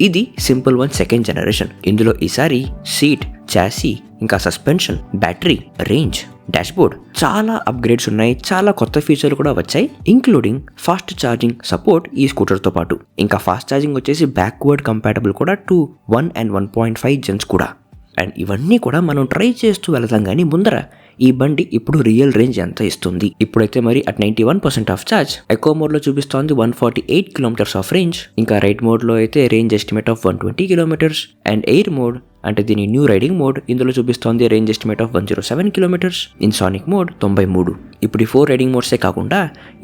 ఇది simple one second generation. ఇందులో ఈసారి సీట్, చాసీ, ఇంకా సస్పెన్షన్, బ్యాటరీ, రేంజ్, డాష్బోర్డ్ చాలా అప్గ్రేడ్స్ ఉన్నాయి. చాలా కొత్త ఫీచర్లు కూడా వచ్చాయి, ఇంక్లూడింగ్ ఫాస్ట్ ఛార్జింగ్ సపోర్ట్ ఈ స్కూటర్తో పాటు. ఇంకా ఫాస్ట్ ఛార్జింగ్ వచ్చేసి బ్యాక్వర్డ్ కంపాటబుల్ కూడా టు 1 and 1.5 జెన్స్ కూడా. అండ్ ఇవన్నీ కూడా మనం ట్రై చేస్తూ వెళతాం. కానీ ముందర ఈ బండి ఇప్పుడు రియల్ రేంజ్ ఎంత ఇస్తుంది? ఇప్పుడైతే మరి అట్ 91% ఆఫ్ ఛార్జ్. ఎకో మోడ్లో చూపిస్తోంది 148 కిలోమీటర్స్ ఆఫ్ రేంజ్. ఇంకా రైడ్ మోడ్లో అయితే range estimate of 120 kilometres. And air mode అంటే దీని న్యూ రైడింగ్ మోడ్, ఇందులో చూపిస్తోంది range estimate of 107 kilometres. In sonic mode 93. ఇప్పుడు ఈ 4 రైడింగ్ మోడ్సే కాకుండా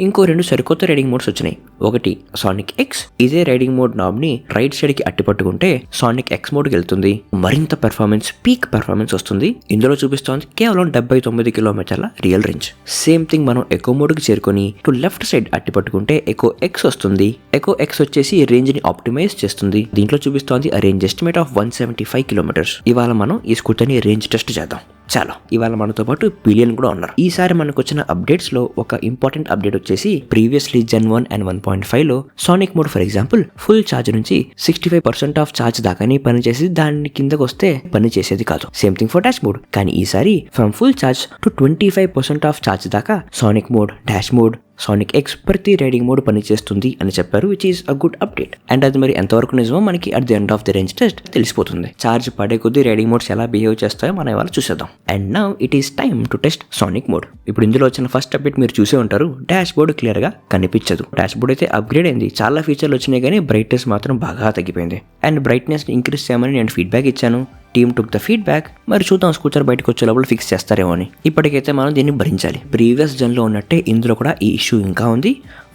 ఇంకో 2 సరికొత్త రైడింగ్ మోడ్స్ వచ్చినాయి. ఒకటి సానిక్ ఎక్స్. ఇదే రైడింగ్ మోడ్ నాబ్ని రైట్ సైడ్కి అట్టి పట్టుకుంటే సానిక్ ఎక్స్ మోడ్కి వెళ్తుంది. మరింత పెర్ఫార్మెన్స్, పీక్ పెర్ఫార్మెన్స్ వస్తుంది. ఇందులో చూపిస్తోంది కేవలం 79 కిలోమీటర్ల రియల్ రేంజ్. సేమ్ థింగ్ మనం ఎకో మోడ్కి చేరుకొని టు లెఫ్ట్ సైడ్ అట్టి పట్టుకుంటే ఎకో ఎక్స్ వస్తుంది. ఎకో ఎక్స్ వచ్చేసి రేంజ్ని ఆప్టిమైజ్ చేస్తుంది. దీంట్లో చూపిస్తోంది ఆ రేంజ్ ఎస్టిమేట్ ఆఫ్ 175 కిలోమీటర్స్. ఇవాళ మనం ఈ స్కూటర్ని రేంజ్ టెస్ట్ చేద్దాం. చాలా ఇవాళ మనతో పాటు పిలియన్ కూడా ఉన్నారు. ఈసారి మనకు వచ్చిన అప్డేట్స్ లో ఒక ఇంపార్టెంట్ అప్డేట్ వచ్చేసి ప్రీవియస్లీ Gen 1 and 1.5 లో sonic mode for example full charge నుంచి 65% ఆఫ్ ఛార్జ్ దాకానే పనిచేసి దాని కిందకు వస్తే పని చేసేది కాదు. Same thing for dash mode. కానీ ఈసారి from full charge to 25% of charge దాకా Sonic mode, dash mode, Sonic X ప్రతి రైడింగ్ మోడ్ పనిచేస్తుంది అని చెప్పారు, which is a good update. And అది మరి ఎంతవరకు నిజమో మనకి at the end of the range test తెలిసిపోతుంది. ఛార్జ్ పడే కొద్దీ రైడింగ్ మోడ్స్ ఎలా బిహేవ్ చేస్తాయో మనం ఇవాళ చూసేద్దాం. And now it is time to test sonic mode. ఇప్పుడు ఇందులో వచ్చిన ఫస్ట్ అప్డేట్ మీరు చూసే ఉంటారు. డాష్ బోర్డ్ క్లియర్ గా కనిపించదు. డాష్ బోర్డ్ అయితే అప్గ్రేడ్ అయింది, చాలా ఫీచర్లు వచ్చినాయి, కానీ బ్రైట్నెస్ మాత్రం బాగా తగ్గిపోయింది. అండ్ బ్రైట్నెస్ ఇంక్రీజ్ చేయమని నేను ఫీడ్బ్యాక్ ఇచ్చాను. Team took the feedback. మరి చూద్దాం స్కూటర్ బయటకు వచ్చే లోపల ఫిక్స్ చేస్తారేమో అని. ఇప్పటికైతే మనం దీన్ని భరించాలి. ప్రీవియస్ జన్లో ఉన్నట్టే ఇందులో కూడా ఈ ఇష్యూ ఇంకా ఉంది.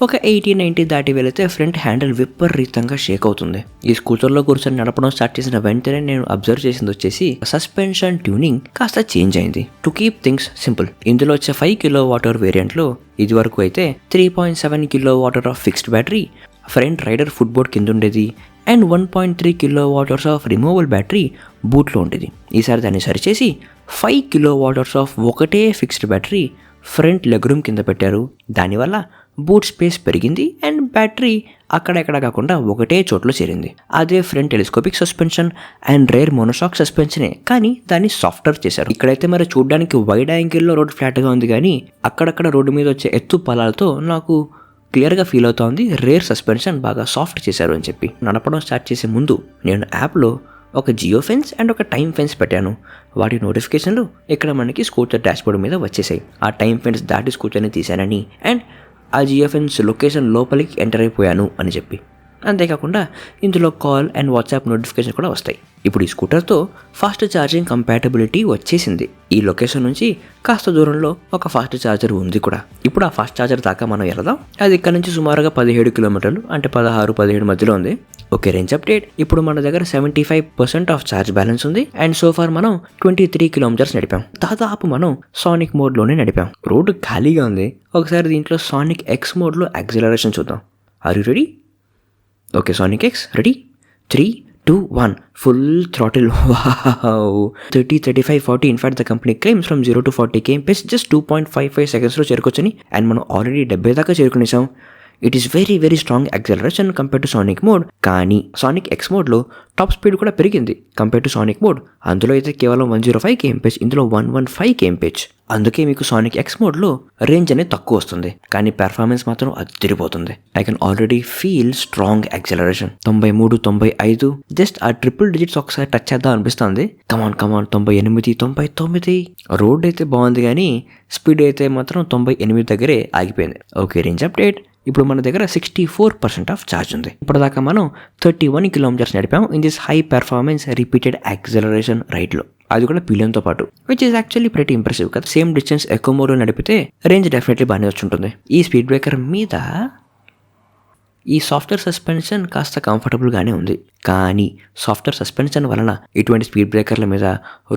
ఒక 80-90 దాటి వెళితే ఫ్రంట్ హ్యాండిల్ విపరీతంగా షేక్ అవుతుంది. ఈ స్కూటర్లో కూర్చొని నడపడం స్టార్ట్ చేసిన వెంటనే నేను అబ్జర్వ్ చేసింది వచ్చేసి సస్పెన్షన్ ట్యూనింగ్ కాస్త చేంజ్ అయింది. టు కీప్ థింగ్స్ సింపుల్, ఇందులో వచ్చే 5 kWh వేరియంట్లో ఇది వరకు అయితే 3.7 kWh of fixed battery, front rider footboard కింద ఉండేది, and 1.3 kWh of removable battery బూట్లో ఉండేది. ఈసారి దాన్ని సరిచేసి 5 kWh ఆఫ్ ఒకటే fixed battery front leg room కింద పెట్టారు. దానివల్ల బూట్ స్పేస్ పెరిగింది అండ్ బ్యాటరీ అక్కడెక్కడ కాకుండా ఒకటే చోట్లో చేరింది. అదే front telescopic suspension and rear monoshock సస్పెన్షనే, కానీ దాన్ని సాఫ్ట్వేర్ చేశారు. ఇక్కడైతే మరి చూడడానికి వైడ్ యాంగిల్లో రోడ్ ఫ్లాట్గా ఉంది, కానీ అక్కడక్కడ రోడ్డు మీద వచ్చే ఎత్తు పొలాలతో నాకు క్లియర్గా ఫీల్ అవుతోంది రేర్ సస్పెన్షన్ బాగా సాఫ్ట్ చేశారు అని చెప్పి. నడపడం స్టార్ట్ చేసే ముందు నేను యాప్లో ఒక జియో ఫెన్స్ అండ్ ఒక టైం ఫెన్స్ పెట్టాను. వాటి నోటిఫికేషన్లు ఇక్కడ మనకి స్కూటర్ డాష్బోర్డ్ మీద వచ్చేసాయి. ఆ టైం ఫెన్స్ దాటి స్కూటర్ని తీశానని అండ్ ఆ జియో ఫెన్స్ లొకేషన్ లోపలికి ఎంటర్ అయిపోయాను అని చెప్పి. అంతేకాకుండా ఇందులో కాల్ అండ్ వాట్సాప్ నోటిఫికేషన్ కూడా వస్తాయి. ఇప్పుడు ఈ స్కూటర్తో ఫాస్ట్ ఛార్జింగ్ కంపాటబిలిటీ వచ్చేసింది. ఈ లొకేషన్ నుంచి కాస్త దూరంలో ఒక ఫాస్ట్ ఛార్జర్ ఉంది కూడా. ఇప్పుడు ఆ ఫాస్ట్ ఛార్జర్ దాకా మనం వెళదాం. అది ఇక్కడ నుంచి సుమారుగా 17 కిలోమీటర్లు, అంటే 16-17 మధ్యలో ఉంది. Okay, range update. ఇప్పుడు మన దగ్గర 75% ఆఫ్ ఛార్జ్ బ్యాలెన్స్ ఉంది. అండ్ సోఫార్ మనం 23 కిలోమీటర్స్ నడిపాం. దాదాపు మనం సానిక్ మోడ్లోనే నడిపాం. రోడ్డు ఖాళీగా ఉంది. ఒకసారి దీంట్లో సానిక్ ఎక్స్ మోడ్లో యాక్సిలరేషన్ చూద్దాం. Are you ready? Okay, Sonic X ready. 3, 2, 1 full throttle. Wow, 30, 35, 40. In fact the company claims from 0 to 40 km/h just 2.55 సెకండ్స్లో చేరుకొచ్చని. అండ్ మనం ఆల్రెడీ 70 దాకా చేరుకునేసాం. It is very very strong acceleration compare to Sonic mode. కానీ Sonic X మోడ్లో top speed కూడా పెరిగింది compare to Sonic mode. అందులో అయితే కేవలం 105 km/h, ఇందులో 115 km/h. అందుకే మీకు సానిక్ ఎక్స్ మోడ్లో రేంజ్ అనేది తక్కువ వస్తుంది, కానీ పెర్ఫార్మెన్స్ మాత్రం అదిరిపోతుంది. I can already feel strong acceleration. 93, 95 just ఆ ట్రిపుల్ డిజిట్స్ ఒకసారి టచ్ చేద్దాం అనిపిస్తుంది. కమాన్ 98, 99. రోడ్ అయితే బాగుంది, కానీ స్పీడ్ అయితే మాత్రం 98 దగ్గరే ఆగిపోయింది. Okay, range update. ఇప్పుడు మన దగ్గర 64% ఆఫ్ ఛార్జ్ ఉంది. ఇప్పటిదాకా మనం 31 కిలోమీటర్స్ నడిపాం in this high performance repeated acceleration రైడ్లో, అది కూడా పిలియన్తో పాటు, which is actually pretty impressive కదా. సేమ్ డిస్టెన్స్ ఎకో మోడ్లో నడిపితే రేంజ్ డెఫినెట్లీ బాగానే వచ్చుంటుంది. ఈ స్పీడ్ బ్రేకర్ మీద ఈ సాఫ్ట్వేర్ సస్పెన్షన్ కాస్త కంఫర్టబుల్గానే ఉంది, కానీ సాఫ్ట్వేర్ సస్పెన్షన్ వలన ఇటువంటి స్పీడ్ బ్రేకర్ల మీద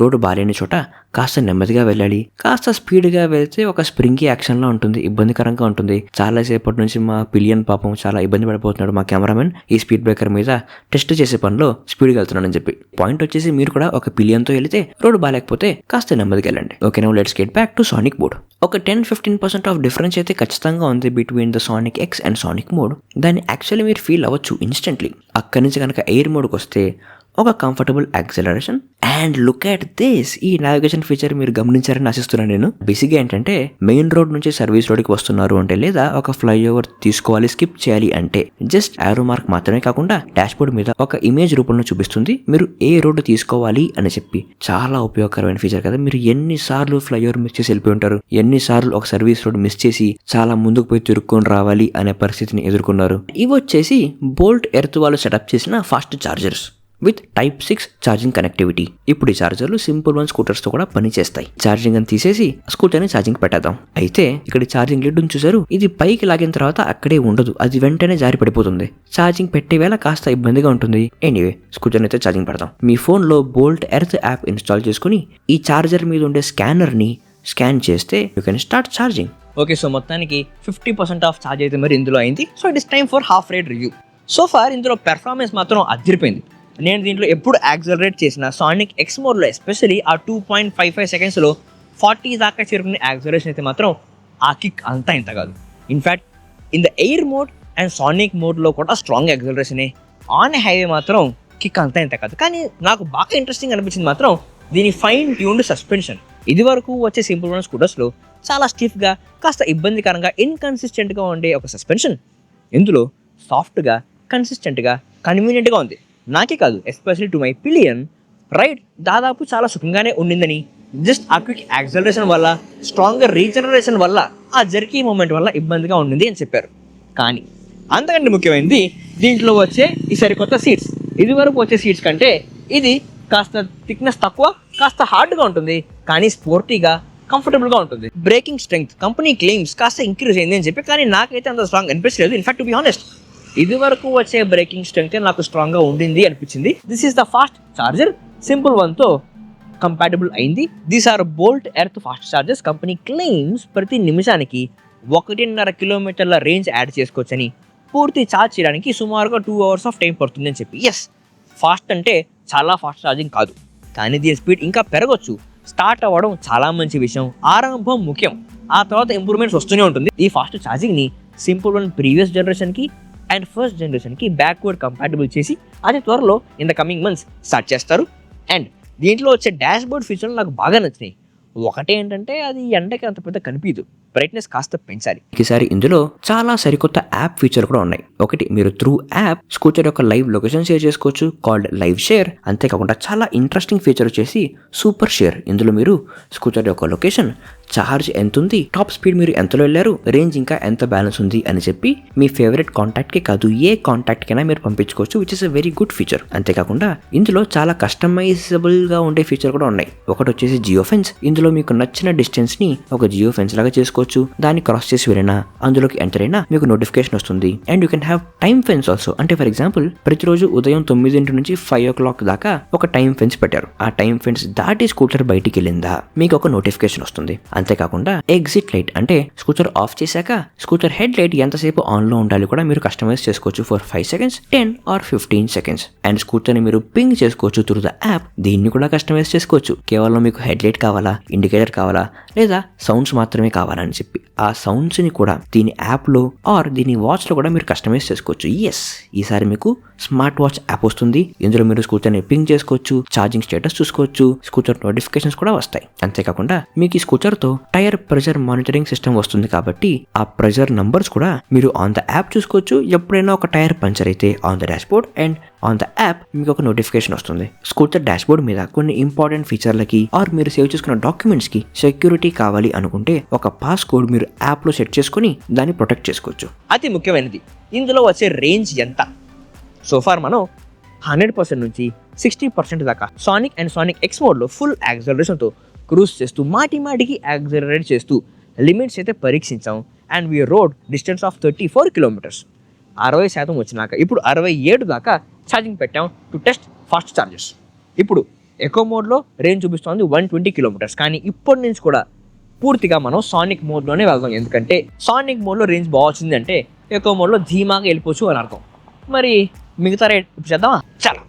రోడ్డు బాలేని చోట కాస్త నెమ్మదిగా వెళ్ళాలి. కాస్త స్పీడ్గా వెళ్తే ఒక స్ప్రింగీ యాక్షన్లో ఉంటుంది, ఇబ్బందికరంగా ఉంటుంది. చాలాసేపటి నుంచి మా పిలియన్ పాపం చాలా ఇబ్బంది పడిపోతున్నాడు మా కెమెరామెన్ ఈ స్పీడ్ బ్రేకర్ మీద టెస్ట్ చేసే పనిలో స్పీడ్గా వెళ్తున్నానని చెప్పి. పాయింట్ వచ్చేసి మీరు కూడా ఒక పిలియన్తో వెళితే రోడ్డు బాగాలేకపోతే కాస్త నెమ్మదిగా వెళ్ళండి. Okay, now let's get back to Sonic mode. ఒక 10-15% ఆఫ్ డిఫరెన్స్ అయితే ఖచ్చితంగా ఉంది between the sonic X and sonic mode. దాన్ని యాక్చువల్లీ మీరు ఫీల్ అవ్వచ్చు ఇన్స్టెంట్లీ. అక్కడి నుంచి కనుక ఎయిర్ మోడ్కి వస్తే ఒక comfortable acceleration and look at this. ఈ నావిగేషన్ ఫీచర్ మీరు గమనించారని ఆశిస్తున్నాను నేను. బేసిక్గా ఏంటంటే మెయిన్ రోడ్ నుంచి సర్వీస్ రోడ్కి వస్తున్నారు అంటే లేదా ఒక ఫ్లైఓవర్ తీసుకోవాలి, స్కిప్ చేయాలి అంటే జస్ట్ ఆరో మార్క్ మాత్రమే కాకుండా డాష్ బోర్డ్ మీద ఒక ఇమేజ్ రూపంలో చూపిస్తుంది మీరు ఏ రోడ్డు తీసుకోవాలి అని చెప్పి. చాలా ఉపయోగకరమైన ఫీచర్ కదా. మీరు ఎన్నిసార్లు ఫ్లైఓవర్ మిస్ చేసి వెళ్ళిపోయి ఉంటారు, ఎన్నిసార్లు ఒక సర్వీస్ రోడ్ మిస్ చేసి చాలా ముందుకు పోయి తిరుక్కొని రావాలి అనే పరిస్థితిని ఎదుర్కొన్నారు. ఇవి వచ్చేసి బోల్ట్ ఎర్త్ వాళ్ళు సెటప్ చేసిన fast chargers with type 6 charging connectivity. ఇప్పుడు ఈ చార్జర్లు సింపుల్ వన్ స్కూటర్స్ తో కూడా పనిచేస్తాయి. ఛార్జింగ్ అని తీసేసి స్కూటర్ ని ఛార్జింగ్ పెట్టేద్దాం. అయితే ఇక్కడ ఛార్జింగ్ లిడ్ చూసారు, ఇది పైకి లాగిన తర్వాత అక్కడే ఉండదు, అది వెంటనే జారి పడిపోతుంది. ఛార్జింగ్ పెట్టే వేళ కాస్త ఇబ్బందిగా ఉంటుంది. ఎనీవే స్కూటర్ అయితే ఛార్జింగ్ పెడదాం. మీ ఫోన్ లో బోల్ట్ ఎర్త్ యాప్ ఇన్స్టాల్ చేసుకుని ఈ చార్జర్ మీద ఉండే స్కానర్ ని స్కాన్ చేస్తే you can start charging. Okay, so మొత్తానికి 50% ఆఫ్ ఛార్జ్ అయితే మరి ఇందులో అయింది. So it is time for half ride review. So far ఇందులో పెర్ఫార్మెన్స్ మాత్రం అదిరిపోయింది. నేను దీంట్లో ఎప్పుడు యాక్సలరేట్ చేసిన సానిక్ ఎక్స్ మోడ్లో ఎస్పెషల్లీ ఆ 2.55 సెకండ్స్లో 40 దాకా చేరుకునే యాక్సలరేషన్ అయితే మాత్రం ఆ కిక్ అంతా ఇంత కాదు. In fact in the air mode and sonic మోడ్లో కూడా స్ట్రాంగ్ యాక్సలరేషనే. ఆన్ హైవే మాత్రం కిక్ అంతా ఇంత కాదు. కానీ నాకు బాగా ఇంట్రెస్టింగ్ అనిపించింది మాత్రం దీని ఫైన్ ట్యూన్డ్ సస్పెన్షన్. ఇది వరకు వచ్చే సింపుల్ వన్ స్కూటర్స్లో చాలా స్టిఫ్గా, కాస్త ఇబ్బందికరంగా, ఇన్కన్సిస్టెంట్గా ఉండే ఒక సస్పెన్షన్ ఇందులో సాఫ్ట్గా, కన్సిస్టెంట్గా, కన్వీనియంట్గా ఉంది. నాకే కాదు, especially to my pillion ride దాదాపు చాలా సుఖంగానే ఉండిందని, జస్ట్ ఆ క్విక్ యాక్సలరేషన్ వల్ల, స్ట్రాంగర్ రీజనరేషన్ వల్ల, ఆ జర్కీ మూమెంట్ వల్ల ఇబ్బందిగా ఉండింది అని చెప్పారు. కానీ అంతకంటే ముఖ్యమైనది దీంట్లో వచ్చే ఈ సరికొత్త సీట్స్. ఇది వరకు వచ్చే సీట్స్ కంటే ఇది కాస్త థిక్నెస్ తక్కువ, కాస్త హార్డ్గా ఉంటుంది, కానీ స్పోర్టీగా, కంఫర్టబుల్గా ఉంటుంది. బ్రేకింగ్ స్ట్రెంగ్త్ కంపెనీ క్లెయిమ్స్ కాస్త ఇంక్రీజ్ అయింది అని చెప్పి, కానీ నాకైతే అంత స్ట్రాంగ్ అనిపించలేదు. ఇన్ఫాక్ట్ టు బి ఆనెస్ట్ ఇది వరకు వచ్చే బ్రేకింగ్ స్ట్రెంగ్త్ నాకు స్ట్రాంగ్గా ఉండింది అనిపించింది. This is the fast charger, Simple వన్తో కంపాటబుల్ అయింది. These are Bolt Earth fast chargers. Company claims ప్రతి నిమిషానికి 1.5 కిలోమీటర్ల రేంజ్ యాడ్ చేసుకోవచ్చని, పూర్తి ఛార్జ్ చేయడానికి సుమారుగా 2 hours ఆఫ్ టైం పడుతుంది అని చెప్పి. ఎస్, ఫాస్ట్ అంటే చాలా ఫాస్ట్ ఛార్జింగ్ కాదు, కానీ దీని స్పీడ్ ఇంకా పెరగచ్చు. స్టార్ట్ అవ్వడం చాలా మంచి విషయం, ఆరంభం ముఖ్యం, ఆ తర్వాత ఇంప్రూవ్మెంట్స్ వస్తూనే ఉంటుంది. ఈ ఫాస్ట్ ఛార్జింగ్ని సింపుల్ వన్ ప్రీవియస్ జనరేషన్కి అండ్ ఫస్ట్ జనరేషన్కి బ్యాక్వర్డ్ కంపాటబుల్ చేసి అది త్వరలో in the coming months start చేస్తారు. అండ్ దీంట్లో వచ్చే డాష్ బోర్డ్ ఫీచర్లు నాకు బాగా నచ్చినాయి. ఒకటే ఏంటంటే అది ఎండకి అంత పెద్ద కనిపించదు, బ్రైట్నెస్ కాస్త పెంచాలి. ఈసారి ఇందులో చాలా సరికొత్త యాప్ ఫీచర్ కూడా ఉన్నాయి. ఒకటి, మీరు త్రూ యాప్ స్కూటర్ యొక్క లైవ్ లొకేషన్ షేర్ చేసుకోవచ్చు, కాల్డ్ లైవ్ షేర్. అంతేకాకుండా చాలా ఇంట్రెస్టింగ్ ఫీచర్ వచ్చేసి సూపర్ షేర్. ఇందులో మీరు స్కూటర్ యొక్క లొకేషన్, ఛార్జ్ ఎంత ఉంది, టాప్ స్పీడ్ మీరు ఎంతలో వెళ్ళారు, రేంజ్ ఇంకా ఎంత బ్యాలెన్స్ ఉంది అని చెప్పి మీ ఫేవరెట్ కాంటాక్ట్కి కాదు ఏ కాంటాక్ట్కైనా మీరు పంపించుకోవచ్చు, which is a very good feature. అంతేకాకుండా ఇందులో చాలా కస్టమైజబుల్గా ఉండే ఫీచర్ కూడా ఉన్నాయి. ఒకటి వచ్చేసి జియో ఫెన్స్. ఇందులో మీకు నచ్చిన డిస్టెన్స్ని ఒక జియో ఫెన్స్ లాగా చేసుకోవచ్చు. దాన్ని క్రాస్ చేసి వెళ్ళినా, అందులోకి ఎంటర్ అయినా మీకు నోటిఫికేషన్ వస్తుంది. And you can have time fence also. అంటే ఫర్ ఎగ్జాంపుల్ ప్రతిరోజు ఉదయం 9 నుంచి 5 o'clock దాకా ఒక టైం ఫెన్స్ పెట్టారు. ఆ టైం ఫెన్స్ దాటి స్కూటర్ బయటికి వెళ్ళిందా మీకు ఒక నోటిఫికేషన్ వస్తుంది. అంతేకాకుండా ఎగ్జిట్ లైట్, అంటే స్కూటర్ ఆఫ్ చేశాక స్కూటర్ హెడ్ లైట్ ఎంతసేపు ఆన్ లో ఉండాలి కూడా మీరు కస్టమైజ్ చేసుకోవచ్చు for 5 seconds, 10 or 15 seconds. And scooter ని మీరు పింగ్ చేసుకోవచ్చు త్రూ ద యాప్. దీన్ని కూడా కస్టమైజ్ చేసుకోవచ్చు. కేవలం మీకు హెడ్ లైట్ కావాలా, ఇండికేటర్ కావాలా, లేదా సౌండ్స్ మాత్రమే కావాలా అని చెప్పి ఆ సౌండ్స్ ని కూడా దీని యాప్ లో ఆర్ దీని వాచ్ లో కూడా మీరు కస్టమైజ్ చేసుకోవచ్చు. ఎస్, ఈసారి మీకు స్మార్ట్ వాచ్ యాప్ వస్తుంది. ఇందులో మీరు స్కూటర్ ని పింగ్ చేసుకోవచ్చు, ఛార్జింగ్ స్టేటస్ చూసుకోవచ్చు, స్కూటర్ నోటిఫికేషన్స్ కూడా వస్తాయి. అంతేకాకుండా మీకు ఈ స్కూటర్ తో టైర్ ప్రెషర్ మానిటరింగ్ సిస్టమ్ వస్తుంది కాబట్టి ఆ ప్రెషర్ నంబర్స్ కూడా మీరు ఆన్ ద యాప్ చూసుకోవచ్చు. ఎప్పుడైనా ఒక టైర్ పంచర్ అయితే on the dash board and on the app మీకు ఒక నోటిఫికేషన్ వస్తుంది. స్కూటర్ డాష్ బోర్డ్ మీద కొన్ని ఇంపార్టెంట్ ఫీచర్లకి ఆర్ మీరు సేవ్ చేసుకున్న డాక్యుమెంట్స్ కి సెక్యూరిటీ కావాలి అనుకుంటే ఒక పాస్ కోడ్ మీరు యాప్ లో సెట్ చేసుకుని దాన్ని ప్రొటెక్ట్ చేసుకోవచ్చు. అతి ముఖ్యమైనది ఇందులో వచ్చే రేంజ్ ఎంత. సోఫార్ మనం 100% నుంచి 60% దాకా సానిక్ అండ్ సానిక్ ఎక్స్ మోడ్లో ఫుల్ యాక్సలరేషన్తో క్రూజ్ చేస్తూ మాటికి యాక్సలరేట్ చేస్తూ లిమిట్స్ అయితే పరీక్షించాం. And we rode distance of 34 kilometers. 60% వచ్చినాక ఇప్పుడు 67 దాకా ఛార్జింగ్ పెట్టాం టు టెస్ట్ ఫాస్ట్ చార్జెస్. ఇప్పుడు ఎకో మోడ్లో రేంజ్ చూపిస్తోంది 120 kilometers. కానీ ఇప్పటి నుంచి కూడా పూర్తిగా మనం సానిక్ మోడ్లోనే వెళ్దాం. ఎందుకంటే సానిక్ మోడ్లో రేంజ్ బాగుంది అంటే ఎకో మోడ్లో ధీమాగా వెళ్ళిపోవచ్చు అని అర్థం. మరి మిగతా రేట్ చేద్దామా? చాలా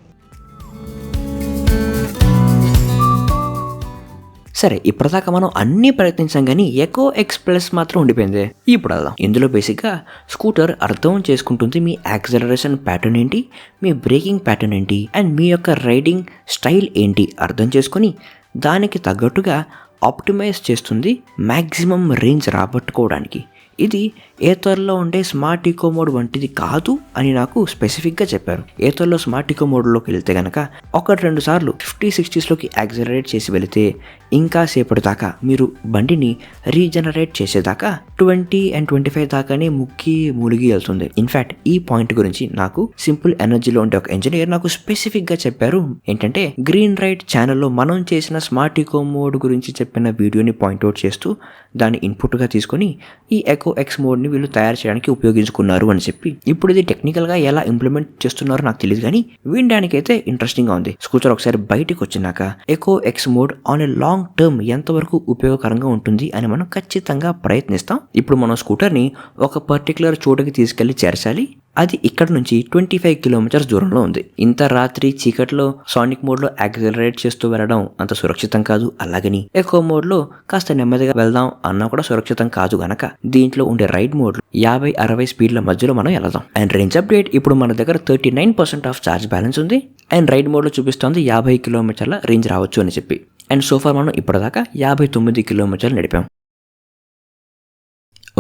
సరే ఇప్పటిదాకా మనం అన్ని ప్రయత్నించాం కానీ ఎకో ఎక్స్ ప్లస్ మాత్రం ఉండిపోయింది. ఇప్పుడు వెళ్దాం. ఇందులో బేసిక్గా స్కూటర్ అర్థం చేసుకుంటుంది మీ యాక్సలరేషన్ ప్యాటర్న్ ఏంటి, మీ బ్రేకింగ్ ప్యాటర్న్ ఏంటి, అండ్ మీ యొక్క రైడింగ్ స్టైల్ ఏంటి అర్థం చేసుకొని దానికి తగ్గట్టుగా ఆప్టిమైజ్ చేస్తుంది మ్యాక్సిమం రేంజ్ రాబట్టుకోవడానికి. ఇది ఏథర్లో ఉండే స్మార్ట్ ఈకో మోడ్ వంటిది కాదు అని నాకు స్పెసిఫిక్గా చెప్పారు. ఏథర్లో స్మార్ట్ ఈకో మోడ్లోకి వెళ్తే కనుక 1-2 సార్లు 50-60స్లోకి యాక్సలరేట్ చేసి వెళితే ఇంకా సేపటి దాకా మీరు బండిని రీజనరేట్ చేసేదాకా 20 and 25 దాకానే ములిగి వెళ్తుంది. ఇన్ఫ్యాక్ట్ ఈ పాయింట్ గురించి నాకు సింపుల్ ఎనర్జీలో ఉండే ఒక ఇంజనీర్ నాకు స్పెసిఫిక్గా చెప్పారు. ఏంటంటే గ్రీన్ రైట్ ఛానల్లో మనం చేసిన స్మార్ట్ ఈకో మోడ్ గురించి చెప్పిన వీడియోని పాయింట్అవుట్ చేస్తూ దాన్ని ఇన్పుట్గా తీసుకొని ఈ ఎకో ఎక్స్ మోడ్ని వీళ్ళు తయారు చేయడానికి ఉపయోగించుకున్నారు అని చెప్పి. ఇప్పుడు ఇది టెక్నికల్గా ఎలా ఇంప్లిమెంట్ చేస్తున్నారో నాకు తెలియదు కానీ వినడానికైతే ఇంట్రెస్టింగ్గా ఉంది. స్కూటర్ ఒకసారి బయటకు వచ్చినాక Eco X mode on a long term ఎంతవరకు ఉపయోగకరంగా ఉంటుంది అని మనం ఖచ్చితంగా ప్రయత్నిస్తాం. ఇప్పుడు మనం స్కూటర్ని ఒక పర్టికులర్ చోటుకి తీసుకెళ్లి చేర్చాలి. అది ఇక్కడ నుంచి 25 కిలోమీటర్స్ దూరంలో ఉంది. ఇంత రాత్రి చీకట్లో సానిక్ మోడ్లో యాక్సలరేట్ చేస్తూ వెళ్ళడం అంత సురక్షితం కాదు. అలాగని ఎకో మోడ్లో కాస్త నెమ్మదిగా వెళ్దాం అన్నా కూడా సురక్షితం కాదు గనక దీంట్లో ఉండే రైడ్ మోడ్లో 50-60 స్పీడ్ల మధ్యలో మనం వెళ్దాం. అండ్ రేంజ్ అప్డేట్ ఇప్పుడు మన దగ్గర 39% ఆఫ్ ఛార్జ్ బ్యాలెన్స్ ఉంది. అండ్ రైడ్ మోడ్లో చూపిస్తోంది 50 కిలోమీటర్ల రేంజ్ రావచ్చు అని చెప్పి. అండ్ సోఫార్ మనం ఇప్పటిదాకా 59 కిలోమీటర్లు నడిపాం.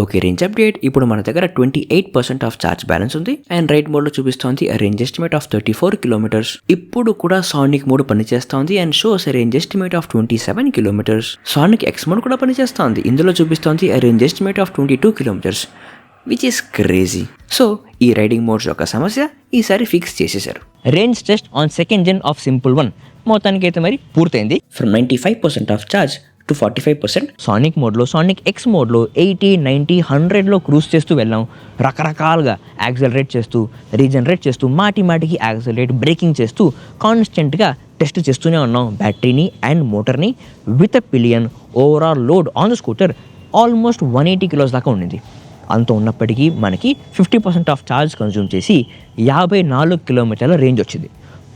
ఓకే, రేంజ్ అప్డేట్ ఇప్పుడు మన దగ్గర 28% ఆఫ్ ఛార్జ్ బ్యాలెన్స్ ఉంది. అండ్ రైడ్ మోడ్లో చూపిస్తోంది రేంజ్ ఎస్టిమేట్ ఆఫ్ 34 కిలోమీటర్స్. ఇప్పుడు కూడా సానిక్ మోడ్ పనిచేస్తోంది and shows range estimate of 27 kilometres. Sonic X mode కూడా పనిచేస్తోంది. ఇందులో చూపిస్తోంది range estimate of 22 kilometres, which is crazy. So ఈ రైడింగ్ మోడ్స్ యొక్క సమస్య ఈసారి ఫిక్స్ చేసేశారు. Range test on second gen of Simple 1 మొత్తానికి అయితే మరి పూర్తయింది. From 95% of charge to 45%. Sonic మోడ్లో, సానిక్ ఎక్స్ మోడ్లో 80, 90, 100లో క్రూజ్ చేస్తూ వెళ్ళాం. రకరకాలుగా యాక్సలరేట్ చేస్తూ, రీజనరేట్ చేస్తూ, మాటికి యాక్సలరేట్, బ్రేకింగ్ చేస్తూ కాన్స్టెంట్గా టెస్ట్ చేస్తూనే ఉన్నాం బ్యాటరీని అండ్ మోటార్ని. With a pillion overall load on the scooter almost 180 kilos దాకా ఉండింది. అంత ఉన్నప్పటికీ మనకి 50% ఆఫ్ ఛార్జ్ కన్జ్యూమ్ చేసి 54 కిలోమీటర్ల రేంజ్ వచ్చింది.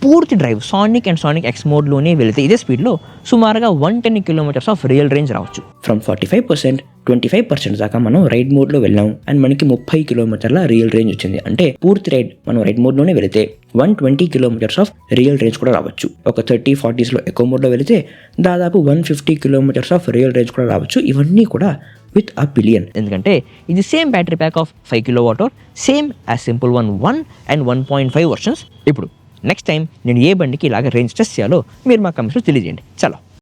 పూర్తి drive Sonic and Sonic X మోడ్లోనే వెళితే ఇదే స్పీడ్లో సుమారుగా 110 కిలోమీటర్స్ ఆఫ్ రియల్ రేంజ్ రావచ్చు. ఫ్రమ్ 45%, 25% దాకా మనం రైడ్ మోడ్లో వెళ్ళాం అండ్ మనకి 30 కిలోమీటర్ల రియల్ రేంజ్ వచ్చింది. అంటే పూర్తి మనం రైడ్ మోడ్లోనే వెళితే 120 కిలోమీటర్స్ ఆఫ్ రియల్ రేంజ్ కూడా రావచ్చు. ఒక 30-40స్లో ఎకో మోడ్లో వెళితే దాదాపు 150 కిలోమీటర్స్ ఆఫ్ రియల్ రేంజ్ కూడా రావచ్చు. ఇవన్నీ కూడా విత్ అ పిలియన్. ఎందుకంటే ఇది same battery pack of 5 kWh, same as simple 1 and 1.5 versions. ఇప్పుడు నెక్స్ట్ టైం నేను ఏ బండికి ఇలాగ రేంజ్ టెస్ట్ చేయాలో మీరు మా కమెంట్స్లో తెలియజేయండి. చలో.